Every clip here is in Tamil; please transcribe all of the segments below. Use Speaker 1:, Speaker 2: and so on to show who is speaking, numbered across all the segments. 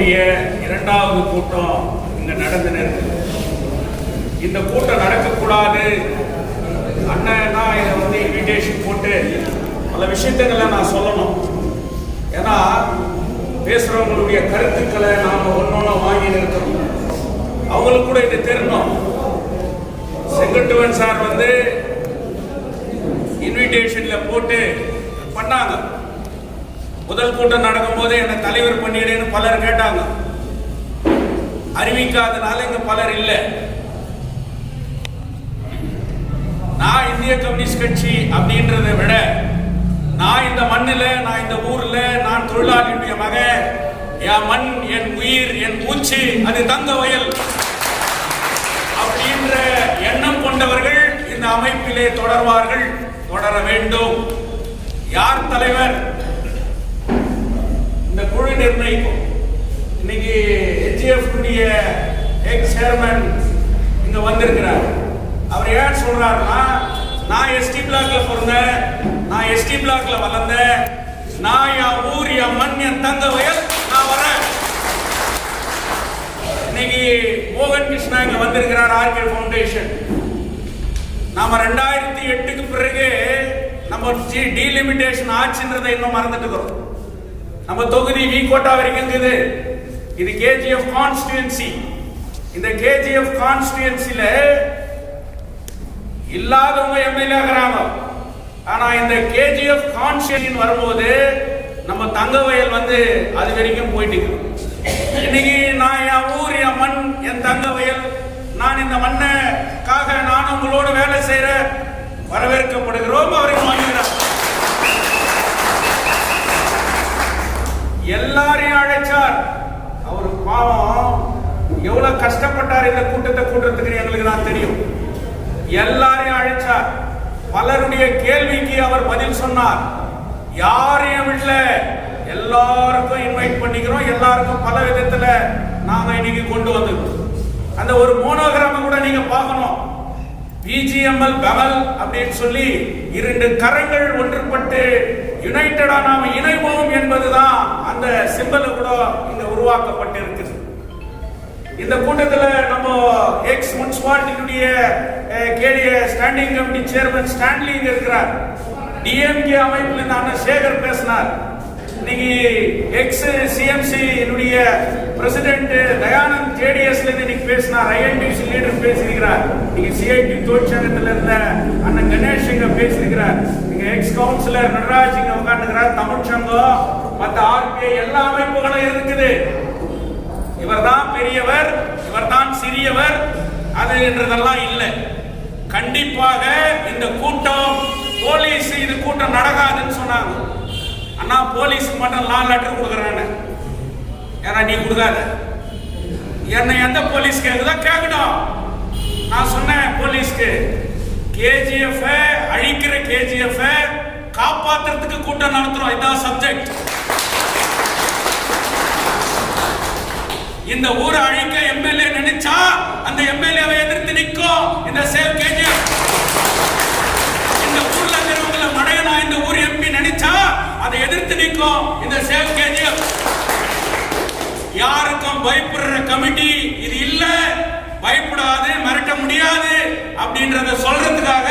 Speaker 1: கேஜிஎஃப் இரண்டாவது கூட்டம் இங்க நடந்து இந்த கூட்டம் நடக்கக்கூடாது அண்ணன் தான் இதை இன்விடேஷன் போட்டு பல விஷயங்களை நான் சொல்லணும். ஏன்னா பேசுறவங்களுடைய கருத்துக்களை நாம ஒன்னொன்னு வாங்கி நிறுத்தணும். அவங்களுக்கு கூட இது தெரியணும். செங்கட்டுவன் சார் இன்விடேஷன்ல போட்டு பண்ணாங்க. முதல் கூட்டம் நடக்கும் போது என்ன தலைவர் பண்ணிடுன்னு பலர் கேட்டாங்க. அறிவிக்காதனால இங்க பலர் இல்லை. நான் இந்திய கம்யூனிஸ்ட் கட்சி அப்படின்றத விட நான் இந்த மண்ணில், நான் இந்த ஊர்ல, நான் தொழிலாளியுடைய மகன், என் மண், என் உயிர், என் மூச்சு, அது தங்க வயல் அப்படின்ற எண்ணம் கொண்டவர்கள் இந்த அமைப்பிலே தொடர்வார்கள், தொடர வேண்டும். யார் தலைவர்? இந்த குழு நிர்ணயிக்கும். இன்னைக்கு HF எக்ஸ் சேர்மன் இங்க வந்திருக்கிறார். அவர் ஏன் சொல்றாருன்னா, நான் எஸ்டி பிளாக்ல பிறந்தேன், நான் எஸ்டி பிளாக்ல வளர்ந்தேன், நான் என் ஊர், என் மண், என் தங்க வயல், நான் வரேன். இன்னைக்கு மோகன் கிருஷ்ணா இங்க வந்திருக்கிறார், ஆர்கே ஃபவுண்டேஷன். நாம 2008க்கு பிறகு நம்ம டீலிமிட்டேஷன் ஆச்சுன்றதை இன்னும் மறந்துட்டு இருக்கிறோம். நம்ம தொகுதி வி கோட்டா வரைக்கும் இருக்குது. இது கேஜிஎஃப் கான்ஸ்டிட்யூன்சி. இந்த கேஜிஎஃப் கான்ஸ்டிட்யூன்சில இல்லாதவங்க எம்எல்ஏ ஆகிறாங்க. ஆனா இந்த கேஜிஎஃப் கான்ஸ்டிட்யூன்சி வரும்போது நம்ம தங்க வயல் அது வரைக்கும் போயிட்டு இருக்கு. இன்னைக்கு நான் என் ஊர், என் மண், என் தங்க வயல், நான் இந்த மண்ணுக்காக நான் உங்களோட வேலை செய்யற வரவேற்கப்படுகிறோம். அவரையும் வாங்குகிறார். எல்லாரையும் அழைச்சார். அவர் பாவம் எவ்வளவு கஷ்டப்பட்டார் இந்த கூட்டத்தை கூட்டுறதுக்கு எங்களுக்கு தான் தெரியும். எல்லாரையும் அழைச்சார். பலருடைய கேள்விக்கு அவர் பதில் சொன்னார். யாரையும் விடல, எல்லாருக்கும் இன்வைட் பண்ணிக்கிறோம். எல்லாருக்கும் பல விதத்துல நாங்க இன்னைக்கு கொண்டு வந்திருக்கோம். அந்த ஒரு மோனோகிராம கூட நீங்க பார்க்கணும். பிஜிஎம்எல் பெமல் அப்படின்னு சொல்லி 2 கரங்கள் ஒன்றுபட்டு யுனைடடா நாம இணைவோம் என்பதுதான் அந்த சிம்பல் கூட இங்க உருவாக்கப்பட்டிருக்குது. இந்த கூட்டத்தில் நம்ம எக்ஸ் முனிசிபாலிட்டியுடைய KDA standing committee chairman Stanley இங்க இருக்கிறார். டிஎம்கே அமைப்பில் இருந்து அண்ணன் சேகர் பேசினார். இன்னைக்கு எக்ஸ் சிஎம்சி பிரசிடென்ட் தயானந்த் ஜேடிஎஸ்ல இருந்து இன்னைக்கு பேசினார். ஐஎன்டிசி லீடர் பேசியிருக்கிறார். இன்னைக்கு சிஐடி தொழிற்சங்கத்தில் இருந்த அண்ணன் கணேஷ் இங்க பேசியிருக்கிறார். இங்க எக்ஸ் கவுன்சிலர் நடராஜ் இங்க உட்கார்ந்துக்கிறார். தமிழ்ச்சங்கம், மற்ற ஆர்பிஐ எல்லா அமைப்புகளும் இருக்குது. இவர்தான் பெரியவர், இவர்தான் சிறியவர், அது என்றதெல்லாம் இல்லை. கண்டிப்பாக இந்த கூட்டம், போலீஸ் இது கூட்டம் நடக்காதுன்னு சொன்னாங்க. அண்ணா போலீஸ்க்கு மட்டும் நான் லெட்டர் கொடுக்குறேன்னு. ஏன்னா நீ கொடுக்காத, என்னை எந்த போலீஸ் கேக்குதோ கேட்கணும். நான் சொன்னேன் போலீஸ்க்கு, கேஜிஎஃப் அழிக்கிற கேஜிஎஃப் காப்பாத்துறதுக்கு கூட்டம் நடத்துறோம். இதான் சப்ஜெக்ட். இந்த ஊரை அழிக்க எம்எல்ஏ நினைச்சா அந்த எம்எல்ஏவை எதிர்த்து நிற்கும் இந்த சேவ் கேஜிஎஃப். இந்த ஊர்ல இருக்கிறவங்கள மடையனா இந்த ஊர் எம்பி நினைச்சா அதை எதிர்த்து நிற்கும் இந்த சேவ் கேஜிஎஃப். யாருக்கும் பயப்படுற கமிட்டி இது இல்ல, பயப்படாது, மிரட்ட முடியாது அப்படின்றத சொல்றதுக்காக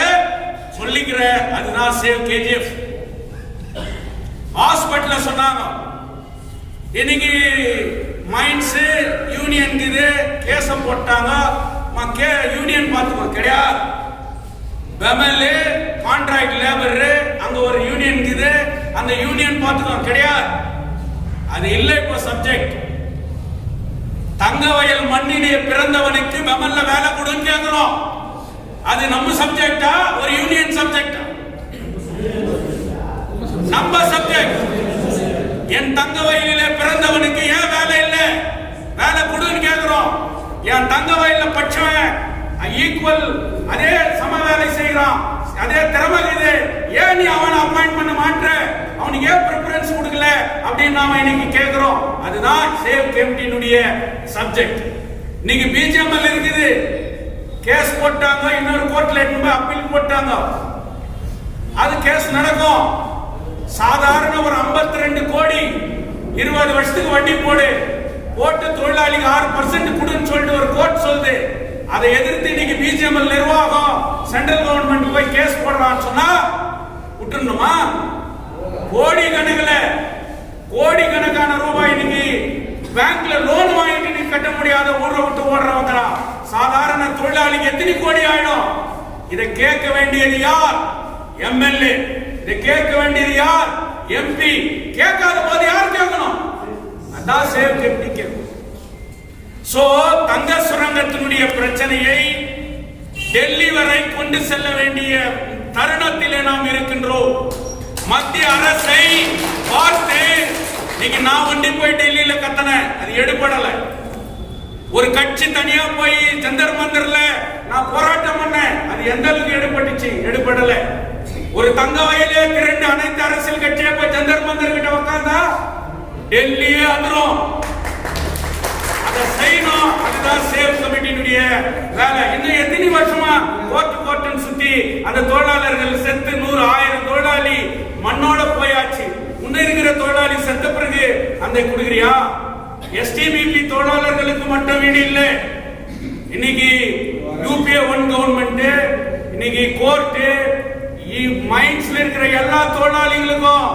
Speaker 1: சொல்லிக்கிற அதுதான் சேவ் கேஜிஎஃப். ஹாஸ்பிட்டல்ல சொன்னாங்க இன்னைக்கு மைன்ஸ் யூனியன் இது கேசம் போட்டாங்க. யூனியன் பார்த்துக்கோ கிடையாது. பெமல் கான்ட்ராக்ட் லேபர் அங்க ஒரு யூனியன் இது, அந்த யூனியன் பார்த்துக்கோ கிடையாது. அது இல்லை. இப்போ சப்ஜெக்ட் தங்க வயல் மண்ணிலே பிறந்தவனுக்கு பெமல்ல வேலை கொடுன்னு கேட்கிறோம். அது நம்ம சப்ஜெக்டா, ஒரு யூனியன் சப்ஜெக்டா? நம்ம சப்ஜெக்ட். என் தங்க வயலிலே பிறந்தவனுக்கு ஏன் வேலை இல்லை, வேலை கொடுன்னு கேட்கிறோம். என் தங்க வயல்ல பட்சவன் ஈக்குவல், அதே சம வேலை செய்யறான், அதே திறமை இது, ஏன் நீ அவனை அப்பாயிண்ட் பண்ண மாற்ற, அவனுக்கு ஏன் பிரெஃபரன்ஸ் கொடுக்கல அப்படின்னு நாம இன்னைக்கு கேட்கிறோம். அதுதான் சேவ் கமிட்டியினுடைய சப்ஜெக்ட். இன்னைக்கு பிஜிஎம்எல் இருக்குது, கேஸ் போட்டாங்க, இன்னொரு கோர்ட்ல அப்பீல் போட்டாங்க. அது கேஸ் நடக்கும். சாதாரண ஒரு 52 கோடி 20 வருஷத்துக்கு வட்டி போடு, போட்டு தொழிலாளிக்கு 6% கொடுன்னு சொல்லிட்டு ஒரு கோர்ட் சொல்லுது. அதை எதிர்த்து இன்னைக்கு பிஜிஎம்எல் நிர்வாகம் சென்ட்ரல் கவர்மெண்ட் போய் கேஸ் போடுறான்னு சொன்னா விட்டுணுமா? கோடிக்கணக்கான ரூபாய் இன்னைக்கு பேங்க்ல லோன் வாங்கிட்டு நீ கட்ட முடியாத ஊரை விட்டு ஓடுறவங்க சாதாரண தொழிலாளிக்கு எத்தனை கோடி ஆயிடும்? இதை கேட்க வேண்டியது யார்? எம்எல்ஏ. இதை கேட்க வேண்டியது யார்? எம்பி. கேட்காத போது யார் கேட்கணும்? அதான் சேவ் கமிட்டி கேட்கும். சோ தங்க சுரங்கத்தினுடைய பிரச்சனையை டெல்லி வரை கொண்டு செல்ல வேண்டிய தருணத்திலே நாம் இருக்கின்றோம். மத்திய அரசை பார்த்து நீங்க நான் ஒண்டி போய் டெல்லியில கத்தன, அது எடுபடல. ஒரு கட்சி தனியா போய் ஜந்தர் மந்தர்ல நான் போராட்டம் பண்ணேன், அது எந்த அளவுக்கு எடுபட்டுச்சு? எடுபடல. ஒரு தங்க வயலே திரண்டு அனைத்து அரசியல் கட்சியை போய் ஜந்தர் மந்தர் கிட்ட உட்கார்ந்தா டெல்லியே அதிரும். அதை செய்யணும். அதுதான் சேவ் கமிட்டியினுடைய வேலை. இன்னும் எத்தனை வருஷமா கோர்ட்டுன்னு சுத்தி அந்த தொழிலாளர்கள் செத்து 100,000 தொழிலாளி மண்ணோட போயாச்சு. முன்ன இருக்கிற தொழிலாளி செத்த பிறகு அந்த கொடுக்குறியா? எஸ்டிபிபி தொழிலாளர்களுக்கு மட்டும் வீடு இல்லை. இன்னைக்கு யூபிஏ 1 கவர்மெண்ட், இன்னைக்கு கோர்ட்டு, மைன்ஸ்ல இருக்கிற எல்லா தொழிலாளிகளுக்கும்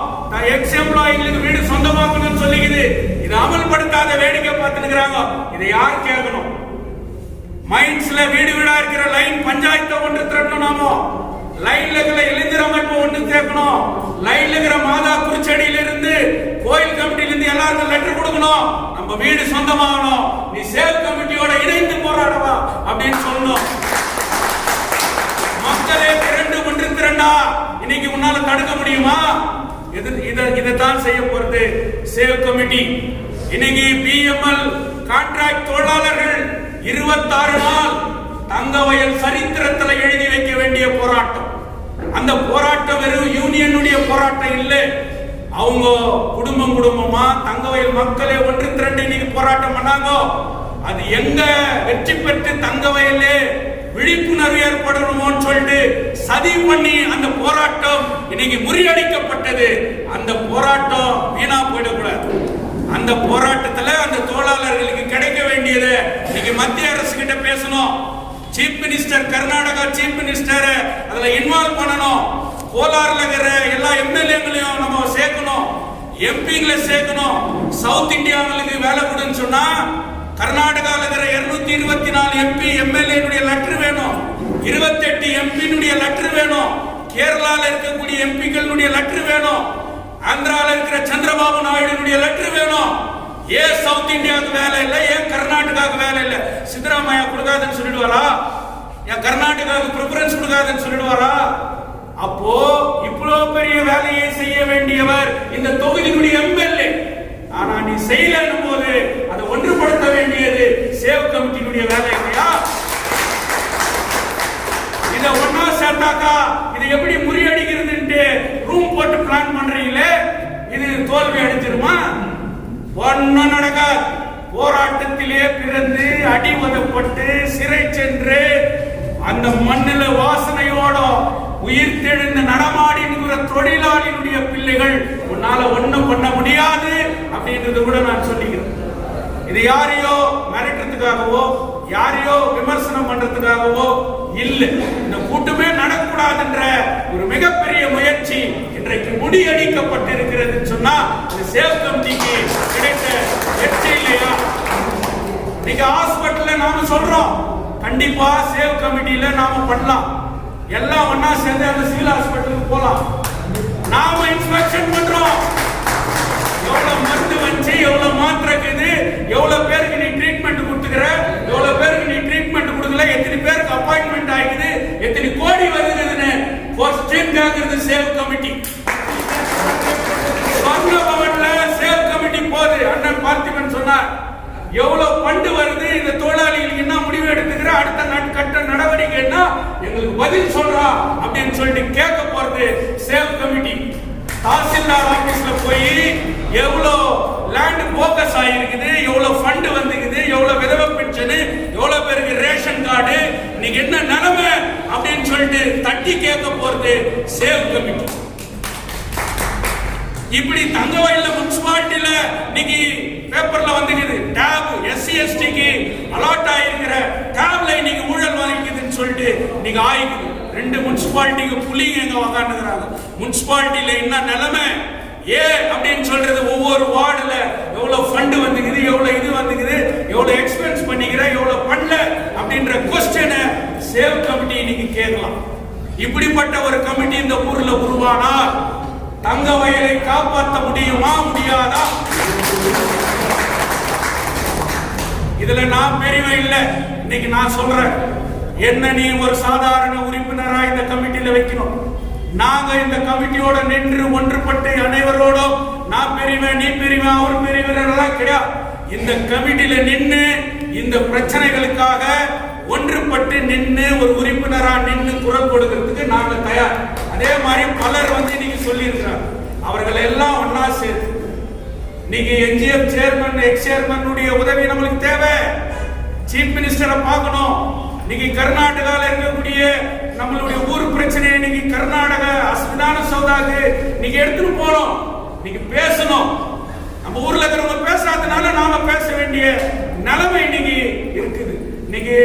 Speaker 1: எக்ஸ் எம்ப்ளாயிகளுக்கு வீடு சொந்தமாக்கணும்னு சொல்லிக்குது. இது அமல்படுத்தாத வேடிக்கை பார்த்துக்கிறாங்க. இதை யார் கேட்கணும்? மைன்ஸ்ல வீடு வீடா இருக்கிற லைன் பஞ்சாயத்தை ஒன்று திரட்டணும். நாமோ லைன்ல இருக்கிற இளைஞர் அமைப்பு ஒன்று சேர்க்கணும். லைன்ல இருக்கிற மாதா குறிச்சடியில இருந்து கோயில் கமிட்டில இருந்து எல்லாருக்கும் லெட்டர் கொடுக்கணும். நம்ம வீடு சொந்தமாகணும், நீ சேவ் கமிட்டியோட இணைந்து போராடவா அப்படின்னு சொல்லணும். மக்களே திரண்டா இன்னைக்கு உன்னால தடுக்க முடியுமா? இதைத்தான் செய்ய போறது சேவ் கமிட்டி. இன்னைக்கு பிஎம்எல் கான்ட்ராக்ட் தொழிலாளர்கள் 26 நாள் தங்க வயல் சரித்திரத்தில் எழுதி வைக்க வேண்டிய போராட்டம். அந்த போராட்டம் வெறும் யூனியனுடைய போராட்டம் இல்லை. அவங்க குடும்பமா தங்க வயல் மக்களே ஒன்று திரண்டு இன்னைக்கு போராட்டம் பண்ணாங்க. அது எங்க வெற்றி பெற்று தங்க வயலே விழிப்புணர்வு ஏற்படணும்னு சொல்லிட்டு சதி பண்ணி அந்த போராட்டம் இன்னைக்கு முறியடிக்கப்பட்டது. அந்த போராட்டம் வீணா போயிடக்கூடாது. அந்த போராட்டத்துல அந்த தொழிலாளர்களுக்கு கிடைக்க வேண்டியது இன்னைக்கு மத்திய அரசு கிட்ட பேசணும். Chief minister, Karnataka chief minister அதுல இன்வால்வ் பண்ணணும். கோலார்ல இருக்கிற எல்லா எம்எல்ஏங்களையும் நம்ம சேர்க்கணும், எம்பிங்களை சேர்க்கணும். சவுத் இந்தியாவுக்கு வேலை கொடுன்னு சொன்னா கர்நாடகாவில் இருக்கிற 224 எம்பி எம்எல்ஏ லெட்டர் வேணும், 28 எம்பினுடைய லெட்டர் வேணும், கேரளால இருக்கக்கூடிய எம்பிக்களுடைய லெட்டர் வேணும், ஆந்திரால இருக்கிற சந்திரபாபு நாயுடுனுடைய லெட்டர் வேணும். ஏன் சவுத் இந்தியாவுக்கு வேலை இல்லை? ஏன் கர்நாடகாவுக்கு வேலை இல்லை? சித்தராமையா கொடுக்காதுன்னு சொல்லிடுவாரா? ஏன் கர்நாடகாவுக்கு பிரிஃபரன்ஸ் கொடுக்காதுன்னு சொல்லிடுவாரா? அப்போ இவ்வளவு பெரிய வேலையை செய்ய வேண்டியவர் இந்த தொகுதியினுடைய எம்எல்ஏ. ஆனா நீ செய்யலன்னும் போது அதை ஒன்றுபடுத்த வேண்டியது சேவ் கமிட்டியினுடைய வேலை இல்லையா? இதை ஒன்னா சேர்த்தாக்கா இது எப்படி முறியடிக்கிறது ரூம் போட்டு பிளான் பண்றீங்களே, இது தோல்வி அடைஞ்சிருமா? ஒன்னும் நடக்காது. போராட்டத்திலே பிறந்து அடிவதப்பட்டு சிறை சென்று அந்த மண்ணில வாசனையோட உயிர் தெழுந்து நடமாடிங்கிற தொழிலாளியுடைய பிள்ளைகள் உன்னால ஒண்ணும் பண்ண முடியாது அப்படின்றது கூட நான் சொல்லிக்கிறேன். இது யாரையோ மிரட்டுறதுக்காகவோ யாரையோ விமர்சனம் பண்றதுக்காகவோ இல்ல. இந்த கூட்டமே நடக்கூடாதுன்ற ஒரு மிகப்பெரிய முயற்சி இன்றைக்கு முடியடிக்கப்பட்டிருக்கிறது சொன்னா இது சேவ் கமிட்டிக்கு கிடைத்த வெற்றி இல்லையா? நீங்க ஹாஸ்பிட்டல்ல நாம சொல்றோம், கண்டிப்பா சேவ் கமிட்டியில நாம பண்ணலாம். எல்லாம் ஒன்னா சேர்ந்து அந்த சிவில் ஹாஸ்பிட்டலுக்கு போலாம். நாம இன்ஸ்பெக்ஷன் பண்றோம். எவ்வளவு மருந்து வச்சு, எவ்வளவு மாத்திரை இருக்குது, எவ்வளவு பேருக்கு நீ ட்ரீட்மெண்ட் கொடுத்துக்கிற, எவ்வளவு பேருக்கு நீ ட்ரீட்மெண்ட் கொடுக்கல, எத்தனை பேருக்கு அப்பாயின்மெண்ட் ஆகுது, எத்தனை கோடி வருதுன்னு கொஸ்டின் கேட்கறது சேவ் கமிட்டி. சொந்த பவன்ல சேவ் கமிட்டி போகுது. அண்ணன் பார்த்திபன் சொன்னார், எவ்வளவு பண்டு வருது, இந்த தொழிலாளிகளுக்கு என்ன முடிவு எடுத்துக்கிற, அடுத்த கட்ட நடவடிக்கை என்ன, எங்களுக்கு பதில் சொல்றா அப்படின்னு சொல்லிட்டு கேட்க போறது சேவ் கமிட்டி. தாசில்தார் ஆபீஸ்ல போய் எவ்வளவு லேண்ட் போக்கஸ் ஆகிருக்குது, எவ்வளவு ஃபண்ட் வந்துக்குது, எவ்வளவு விதவை பென்ஷன், எவ்வளவு பேருக்கு ரேஷன் கார்டு, இன்னைக்கு என்ன நிலைமை அப்படின்னு சொல்லிட்டு தட்டி கேட்க போறது சேவ் கமிட்டி. இப்படி தங்கவயல்ல முனிசிபாலிட்டியில இன்னைக்கு பேப்பர்ல வந்துக்குது டேப் எஸ்சி எஸ்டிக்கு அலாட் ஆயிருக்கிற டேப்ல இன்னைக்கு ஊழல் வாங்கிக்குதுன்னு சொல்லிட்டு இன்னைக்கு ஆயிக்குது. 2 முனிசிபாலிட்டிக்கு புலிங்க எங்க உக்காந்துக்கிறாங்க. முனிசிபாலிட்டியில என்ன நிலைமை அப்படின்னு சொல்றது, ஒவ்வொரு வார்டுல எவ்வளவு ஃபண்ட் வந்துக்குது, எவ்வளவு இது வந்துக்குது, எவ்வளவு எக்ஸ்பென்ஸ் பண்ணிக்கிற, எவ்வளவு பண்ணல அப்படின்ற கொஸ்டினை சேவ் கமிட்டி இன்னைக்கு கேட்கலாம். இப்படிப்பட்ட ஒரு கமிட்டி இந்த ஊர்ல உருவானால் தங்கவயலை காப்பாற்ற முடியுமா முடியாதா? இதுல நான் பெரியவ இல்ல. இன்னைக்கு நான் சொல்றேன், என்ன நீ ஒரு சாதாரண உறுப்பினரா இந்த கமிட்டியில வைக்கணும். நாங்க இந்த கமிட்டியோட நின்று ஒன்றுபட்டு அனைவரோடும் நான் பெரியவன் நீ பெரியவன் அவர் பெரியவரெல்லாம் கிடையாது. இந்த கமிட்டியில நின்று இந்த பிரச்சனைகளுக்காக ஒன்றுபட்டு நின்று ஒரு உறுப்பினரா நின்று குரல் கொடுக்கிறதுக்கு நாங்க தயார். அதே மாதிரி பலர் இன்னைக்கு சொல்லி இருக்கிறார், அவர்கள் எல்லாம் ஒன்னா சேர்த்து இன்னைக்கு என்ஜிஎஃப் சேர்மன் எக்ஸ் சேர்மனுடைய உதவி நம்மளுக்கு தேவை. சீஃப் மினிஸ்டரை பார்க்கணும். இன்னைக்கு கர்நாடகால இருக்கக்கூடிய நம்மளுடைய ஊர் பிரச்சனையை இன்னைக்கு கர்நாடக விதான சௌதாக்கு இன்னைக்கு எடுத்துட்டு போனோம். இன்னைக்கு பேசணும். நம்ம ஊர்ல இருக்கிறவங்க பேசாதனால நாம பேச வேண்டிய நிலைமை இன்னைக்கு இருக்குது. இன்னைக்கு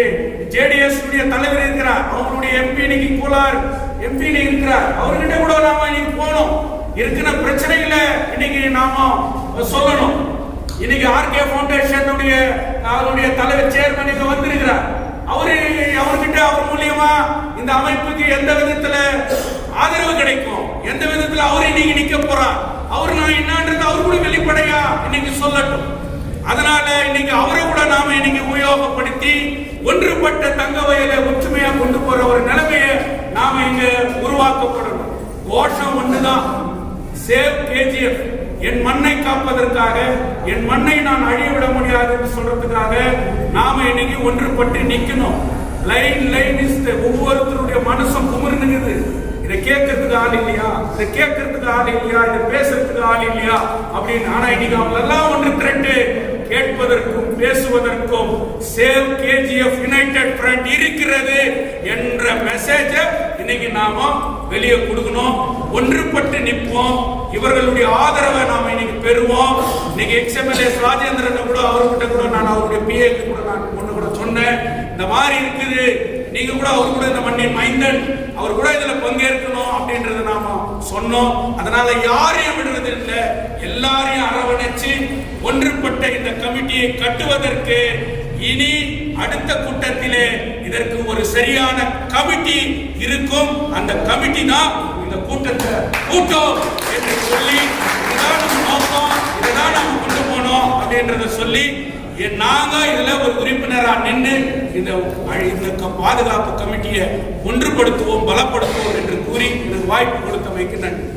Speaker 1: ஜேடிஎஸ் தலைவர் இருக்கிறார், அவங்களுடைய எம்பி இன்னைக்கு கோலார் எம்பி இருக்கிறார், அவர்கிட்ட கூட நாம இன்னைக்கு போனோம். இருக்கிற பிரச்சனைகளை இன்னைக்கு நாம சொல்லணும். இன்னைக்கு ஆர்கே ஃபவுண்டேஷன் அவருடைய தலைவர் சேர்மன் இங்க வந்திருக்கிறார். அவர்கிட்ட அவர் மூலியமா இந்த அமைப்புக்கு எந்த விதத்துல ஆதரவு கிடைக்கும், எந்த விதத்துல அவர் இன்னைக்கு நிக்க போறார், அவர் நான் என்னன்றது அவர் கூட வெளிப்படையா இன்னைக்கு சொல்லட்டும். அதனால இன்னைக்கு அவரை கூட நாம இன்னைக்கு உபயோகப்படுத்தி ஒன்றுபட்ட தங்கவயலை ஒற்றுமையா கொண்டு போற ஒரு நிலைமையை நாம இங்க உருவாக்கப்படணும். கோஷம் ஒண்ணுதான், சேவ் கேஜிஎஃப். என் மண்ணை காப்பதற்காக, என் மண்ணை நான் அழிய விட முடியாது என்று சொல்றதுக்காக நாம இன்னைக்கு ஒன்றுபட்டு நிக்கணும். லைன் இஸ் ஒவ்வொருத்தருடைய மனசும் குமுறுனுங்குது. இதை கேட்கறதுக்கு ஆள் இல்லையா, இதை கேட்கறதுக்கு ஆள் இல்லையா, இதை பேசுறதுக்கு ஆள் இல்லையா அப்படின்னு. ஆனா இன்னைக்கு அவங்க எல்லாம் ஒன்று திரண்டு கேட்பதற்கும் பேசுவதற்கும் சேவ் கேஜிஎஃப் யுனைடெட் ஃப்ரண்ட் இருக்கிறது என்ற மெசேஜ் இன்னைக்கு நாம வெளியே கொடுக்கணும். ஒன்றுபட்டு நிற்போம். இவர்களுடைய ஆதரவை நாம இன்னைக்கு பெறுவோம். இன்னைக்கு எக்ஸ்எம்எல்ஏ ராஜேந்திரன் கூட அவர்கிட்ட கூட நான் அவருடைய பிஏக்கு கூட நான் ஒண்ணு கூட சொன்னேன், இந்த மாதிரி இருக்குது, நீங்க கூட அவர் கூட இந்த மண்ணின் மைந்தன், அவர் கூட இதுல பங்கேற்கணும் அப்படின்றத நாம சொன்னோம். அதனால யாரையும் விடுறது இல்லை, எல்லாரையும் அரவணைச்சு ஒன்றுபட்ட இந்த கமிட்டியை கட்டுவதற்கு இனி அடுத்த கூட்டத்திலே இதற்கு ஒரு சரியான கமிட்டி இருக்கும். அந்த கமிட்டி தான் இந்த கூட்டத்தை கூட்டம் என்று சொல்லி இதுதான் நம்ம நோக்கம், இதுதான் நாம கொண்டு போனோம் அப்படின்றத சொல்லி நாங்க இதுல ஒரு உறுப்பினரா நின்று இந்த பாதுகாப்பு கமிட்டியை ஒன்றுபடுத்துவோம், பலப்படுத்துவோம் என்று கூறி வாய்ப்பு கொடுத்தமைக்கு நன்றி.